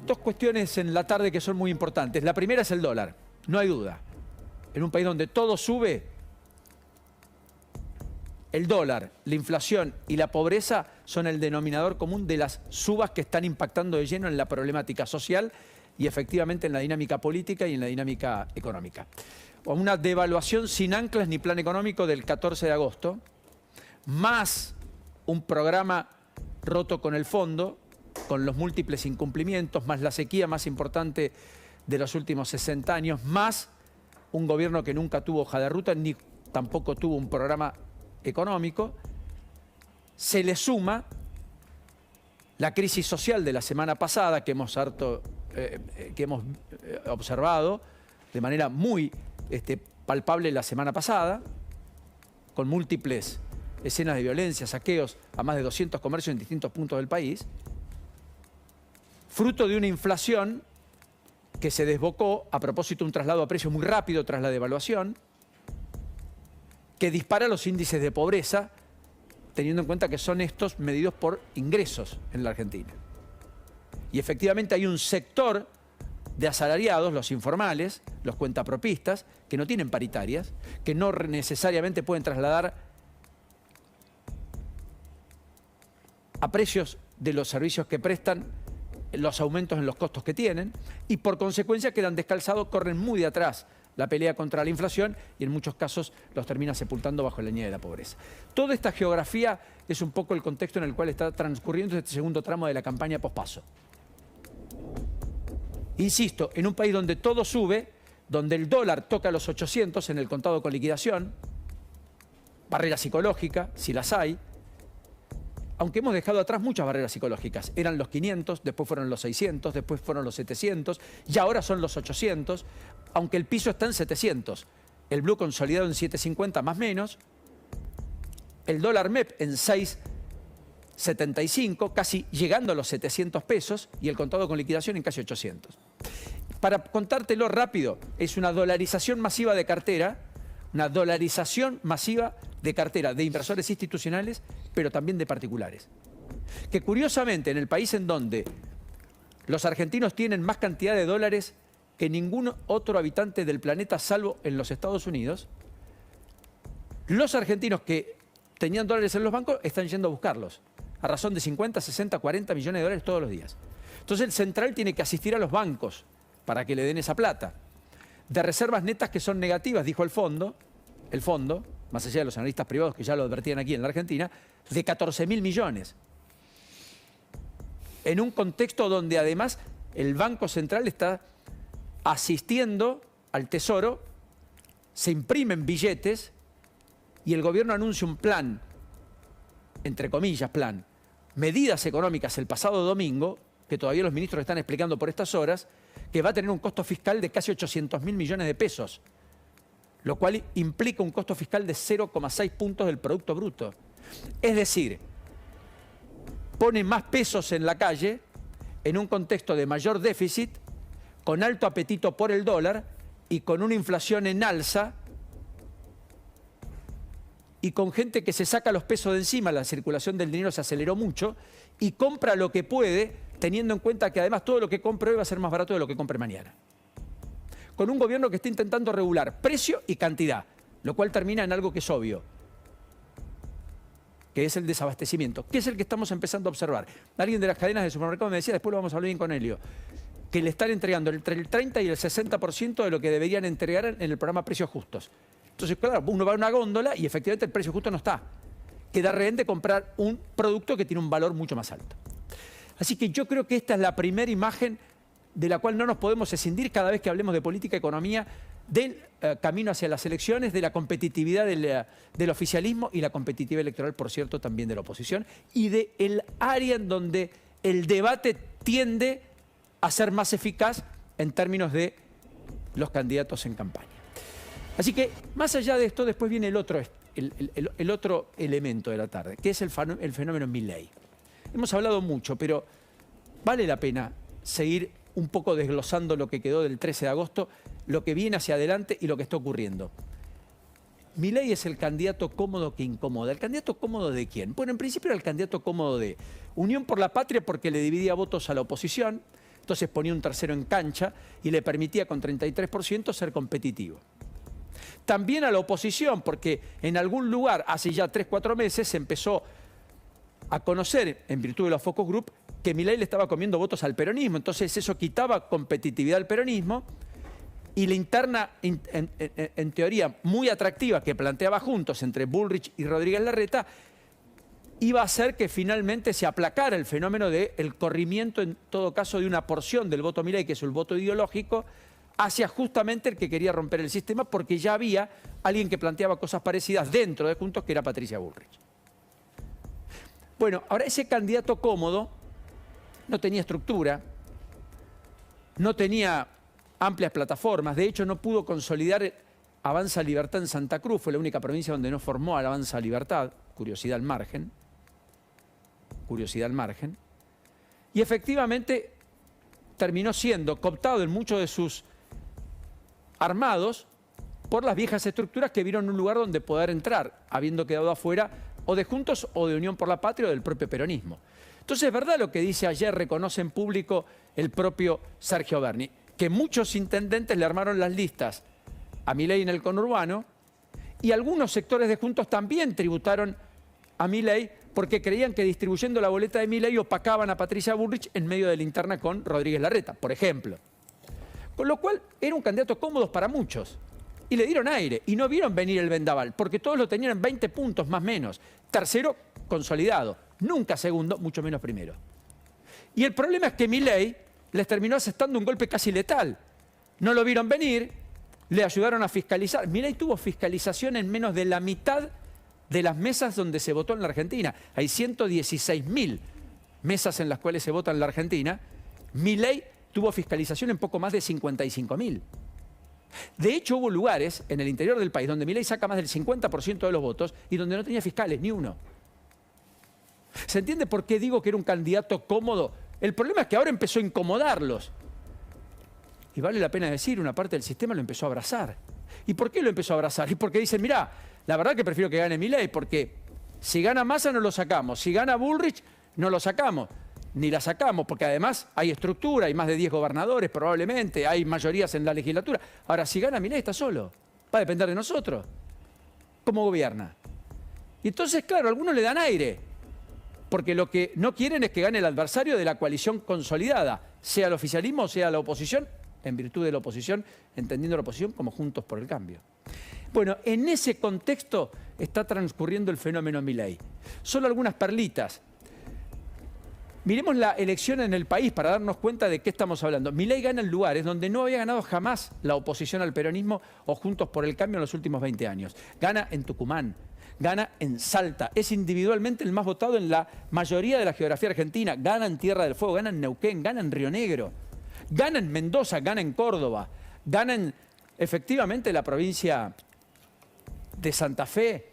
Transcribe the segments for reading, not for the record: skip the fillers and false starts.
Dos cuestiones en la tarde que son muy importantes. La primera es el dólar, no hay duda. En un país donde todo sube, el dólar, la inflación y la pobreza son el denominador común de las subas que están impactando de lleno en la problemática social y efectivamente en la dinámica política y en la dinámica económica. Una devaluación sin anclas ni plan económico del 14 de agosto, más un programa roto con el fondo, con los múltiples incumplimientos, más la sequía más importante de los últimos 60 años, más un gobierno que nunca tuvo hoja de ruta ni tampoco tuvo un programa económico, se le suma la crisis social de la semana pasada que hemos observado de manera muy palpable la semana pasada, con múltiples escenas de violencia, saqueos a más de 200 comercios en distintos puntos del país, fruto de una inflación que se desbocó a propósito de un traslado a precios muy rápido tras la devaluación, que dispara los índices de pobreza, teniendo en cuenta que son estos medidos por ingresos en la Argentina. Y efectivamente hay un sector de asalariados, los informales, los cuentapropistas, que no tienen paritarias, que no necesariamente pueden trasladar a precios de los servicios que prestan los aumentos en los costos que tienen y por consecuencia quedan descalzados, corren muy de atrás la pelea contra la inflación y en muchos casos los termina sepultando bajo la línea de la pobreza. Toda esta geografía es un poco el contexto en el cual está transcurriendo este segundo tramo de la campaña pospaso. Insisto, en un país donde todo sube, donde el dólar toca los 800 en el contado con liquidación, barrera psicológica, si las hay, aunque hemos dejado atrás muchas barreras psicológicas. Eran los 500, después fueron los 600, después fueron los 700 y ahora son los 800, aunque el piso está en 700. El blue consolidado en 750 más menos, el dólar MEP en 6,75, casi llegando a los 700 pesos y el contado con liquidación en casi 800. Para contártelo rápido, es una dolarización masiva de cartera, una dolarización masiva de cartera de inversores institucionales, pero también de particulares. Que curiosamente en el país en donde los argentinos tienen más cantidad de dólares que ningún otro habitante del planeta salvo en los Estados Unidos, los argentinos que tenían dólares en los bancos están yendo a buscarlos a razón de 50, 60, 40 millones de dólares todos los días. Entonces el central tiene que asistir a los bancos para que le den esa plata. De reservas netas que son negativas, dijo el fondo, más allá de los analistas privados que ya lo advertían aquí en la Argentina, de 14.000 millones. En un contexto donde además el Banco Central está asistiendo al Tesoro, se imprimen billetes y el gobierno anuncia un plan, entre comillas plan, medidas económicas el pasado domingo, que todavía los ministros están explicando por estas horas, que va a tener un costo fiscal de casi 800.000 millones de pesos, lo cual implica un costo fiscal de 0,6 puntos del Producto Bruto. Es decir, pone más pesos en la calle en un contexto de mayor déficit, con alto apetito por el dólar y con una inflación en alza y con gente que se saca los pesos de encima, la circulación del dinero se aceleró mucho y compra lo que puede, teniendo en cuenta que además todo lo que compre hoy va a ser más barato de lo que compre mañana. Con un gobierno que está intentando regular precio y cantidad, lo cual termina en algo que es obvio, que es el desabastecimiento, que es el que estamos empezando a observar. Alguien de las cadenas de supermercados me decía, después lo vamos a hablar bien con Helio, que le están entregando entre el 30 y el 60% de lo que deberían entregar en el programa Precios Justos. Entonces, claro, uno va a una góndola y efectivamente el precio justo no está. Queda rehén de comprar un producto que tiene un valor mucho más alto. Así que yo creo que esta es la primera imagen de la cual no nos podemos escindir cada vez que hablemos de política y economía, del camino hacia las elecciones, de la competitividad del oficialismo y la competitividad electoral, por cierto, también de la oposición, y del área en donde el debate tiende a ser más eficaz en términos de los candidatos en campaña. Así que, más allá de esto, después viene el otro elemento de la tarde, que es el fenómeno Milei. Hemos hablado mucho, pero vale la pena seguir un poco desglosando lo que quedó del 13 de agosto, lo que viene hacia adelante y lo que está ocurriendo. Milei es el candidato cómodo que incomoda. ¿El candidato cómodo de quién? Bueno, en principio era el candidato cómodo de Unión por la Patria porque le dividía votos a la oposición, Entonces ponía un tercero en cancha y le permitía con 33% ser competitivo. También a la oposición, porque en algún lugar hace ya 3 o 4 meses se empezó a conocer, en virtud de los focus group, que Milei le estaba comiendo votos al peronismo. Entonces eso quitaba competitividad al peronismo y la interna, en teoría, muy atractiva que planteaba Juntos entre Bullrich y Rodríguez Larreta, iba a hacer que finalmente se aplacara el fenómeno del corrimiento, en todo caso, de una porción del voto Milei, que es el voto ideológico, hacia justamente el que quería romper el sistema, porque ya había alguien que planteaba cosas parecidas dentro de Juntos, que era Patricia Bullrich. Bueno, ahora ese candidato cómodo no tenía estructura, no tenía amplias plataformas, de hecho no pudo consolidar Avanza Libertad en Santa Cruz, fue la única provincia donde no formó al Avanza Libertad, curiosidad al margen, y efectivamente terminó siendo cooptado en muchos de sus armados por las viejas estructuras que vieron un lugar donde poder entrar, habiendo quedado afuera o de Juntos o de Unión por la Patria o del propio peronismo. Entonces es verdad lo que dice ayer, reconoce en público el propio Sergio Berni, que muchos intendentes le armaron las listas a Milei en el conurbano y algunos sectores de Juntos también tributaron a Milei porque creían que distribuyendo la boleta de Milei opacaban a Patricia Bullrich en medio de la interna con Rodríguez Larreta, por ejemplo. Con lo cual era un candidato cómodo para muchos. Y le dieron aire y no vieron venir el vendaval, porque todos lo tenían en 20 puntos más o menos. Tercero, consolidado. Nunca segundo, mucho menos primero. Y el problema es que Milei les terminó asestando un golpe casi letal. No lo vieron venir, le ayudaron a fiscalizar. Milei tuvo fiscalización en menos de la mitad de las mesas donde se votó en la Argentina. Hay 116.000 mesas en las cuales se vota en la Argentina. Milei tuvo fiscalización en poco más de 55.000. De hecho, hubo lugares en el interior del país donde Milei saca más del 50% de los votos y donde no tenía fiscales, ni uno. ¿Se entiende por qué digo que era un candidato cómodo? El problema es que ahora empezó a incomodarlos. Y vale la pena decir, una parte del sistema lo empezó a abrazar. ¿Y por qué lo empezó a abrazar? Y porque dicen, mirá, la verdad que prefiero que gane Milei, porque si gana Massa no lo sacamos, si gana Bullrich no lo sacamos. Ni la sacamos, porque además hay estructura, hay más de 10 gobernadores probablemente, hay mayorías en la legislatura. Ahora, si gana Milei está solo, va a depender de nosotros. ¿Cómo gobierna? Y entonces, claro, algunos le dan aire, porque lo que no quieren es que gane el adversario de la coalición consolidada, sea el oficialismo o sea la oposición, en virtud de la oposición, entendiendo la oposición como Juntos por el Cambio. Bueno, en ese contexto está transcurriendo el fenómeno Milei. Solo algunas perlitas. Miremos la elección en el país para darnos cuenta de qué estamos hablando. Milei gana en lugares donde no había ganado jamás la oposición al peronismo o Juntos por el Cambio en los últimos 20 años. Gana en Tucumán, gana en Salta, es individualmente el más votado en la mayoría de la geografía argentina, gana en Tierra del Fuego, gana en Neuquén, gana en Río Negro, gana en Mendoza, gana en Córdoba, gana en efectivamente la provincia de Santa Fe.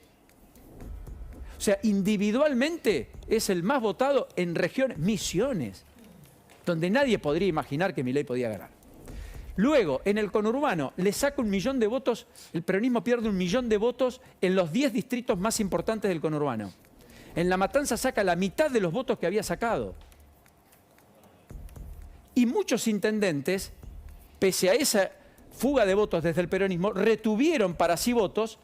O sea, individualmente es el más votado en regiones, Misiones, donde nadie podría imaginar que Milei podía ganar. Luego, en el conurbano, le saca 1 millón de votos, el peronismo pierde 1 millón de votos en los 10 distritos más importantes del conurbano. En La Matanza saca la mitad de los votos que había sacado. Y muchos intendentes, pese a esa fuga de votos desde el peronismo, retuvieron para sí votos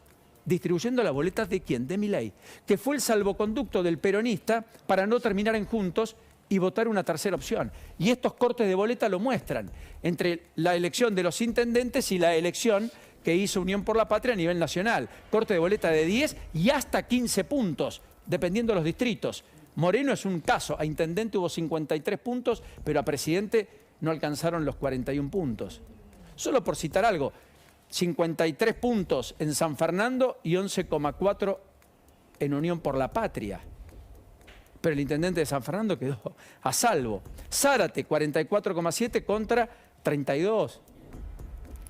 distribuyendo las boletas de ¿quién? De Milei, que fue el salvoconducto del peronista para no terminar en Juntos y votar una tercera opción. Y estos cortes de boleta lo muestran, entre la elección de los intendentes y la elección que hizo Unión por la Patria a nivel nacional. Corte de boleta de 10 y hasta 15 puntos, dependiendo de los distritos. Moreno es un caso, a intendente hubo 53 puntos, pero a presidente no alcanzaron los 41 puntos. Solo por citar algo, 53 puntos en San Fernando y 11,4 en Unión por la Patria. Pero el intendente de San Fernando quedó a salvo. Zárate, 44,7 contra 32.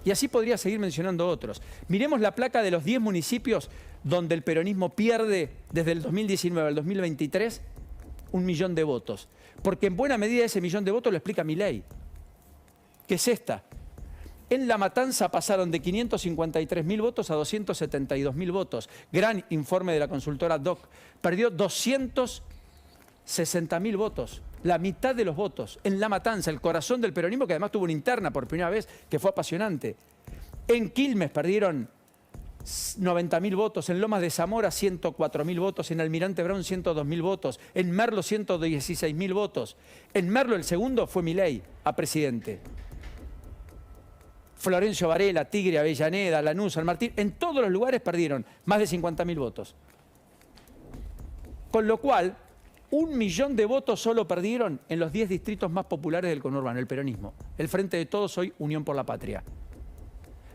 Y así podría seguir mencionando otros. Miremos la placa de los 10 municipios donde el peronismo pierde desde el 2019 al 2023 1 millón de votos. Porque en buena medida ese millón de votos lo explica Milei, que es esta. En La Matanza pasaron de 553.000 votos a 272.000 votos. Gran informe de la consultora DOC. Perdió 260.000 votos La mitad de los votos en La Matanza, el corazón del peronismo, que además tuvo una interna por primera vez, que fue apasionante. En Quilmes perdieron 90.000 votos, en Lomas de Zamora 104.000 votos, en Almirante Brown 102.000 votos, en Merlo 116.000 votos. En Merlo el segundo fue Milei a presidente. Florencio Varela, Tigre, Avellaneda, Lanús, San Martín, en todos los lugares perdieron más de 50.000 votos. Con lo cual, 1 millón de votos solo perdieron en los 10 distritos más populares del conurbano, el peronismo. El Frente de Todos, hoy Unión por la Patria.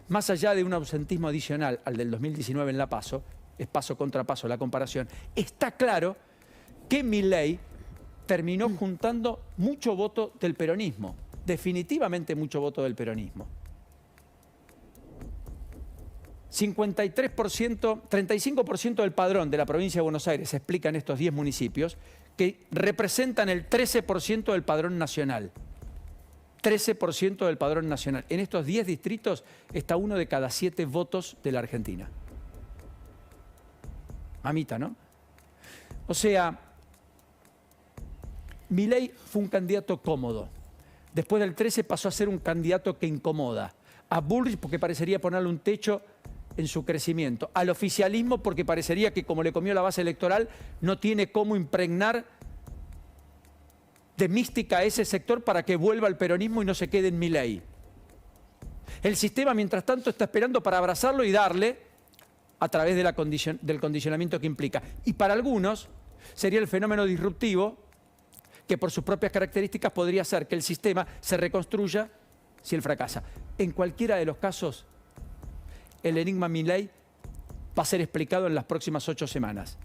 Más allá de un ausentismo adicional al del 2019 en la PASO, es paso contra paso la comparación, está claro que Milei terminó juntando mucho voto del peronismo, definitivamente mucho voto del peronismo. 35% del padrón de la provincia de Buenos Aires se explica en estos 10 municipios que representan el 13% del padrón nacional. 13% del padrón nacional. En estos 10 distritos está 1 de cada 7 votos de la Argentina. Mamita, ¿no? O sea, Milei fue un candidato cómodo. Después del 13 pasó a ser un candidato que incomoda. A Bullrich porque parecería ponerle un techo en su crecimiento. Al oficialismo porque parecería que como le comió la base electoral no tiene cómo impregnar de mística a ese sector para que vuelva al peronismo y no se quede en Milei. El sistema, mientras tanto, está esperando para abrazarlo y darle a través de del condicionamiento que implica. Y para algunos sería el fenómeno disruptivo que por sus propias características podría hacer que el sistema se reconstruya si él fracasa. En cualquiera de los casos, el enigma Milei va a ser explicado en las próximas 8 semanas.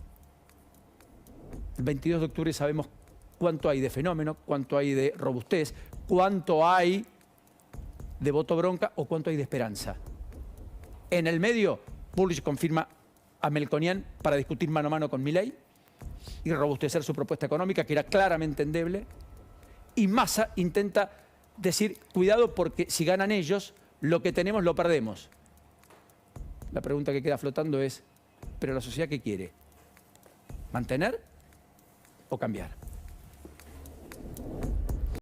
El 22 de octubre sabemos cuánto hay de fenómeno, cuánto hay de robustez, cuánto hay de voto bronca o cuánto hay de esperanza. En el medio, Bullrich confirma a Melconian para discutir mano a mano con Milei y robustecer su propuesta económica, que era claramente endeble. Y Massa intenta decir, cuidado porque si ganan ellos, lo que tenemos lo perdemos. La pregunta que queda flotando es, ¿pero la sociedad qué quiere? ¿Mantener o cambiar?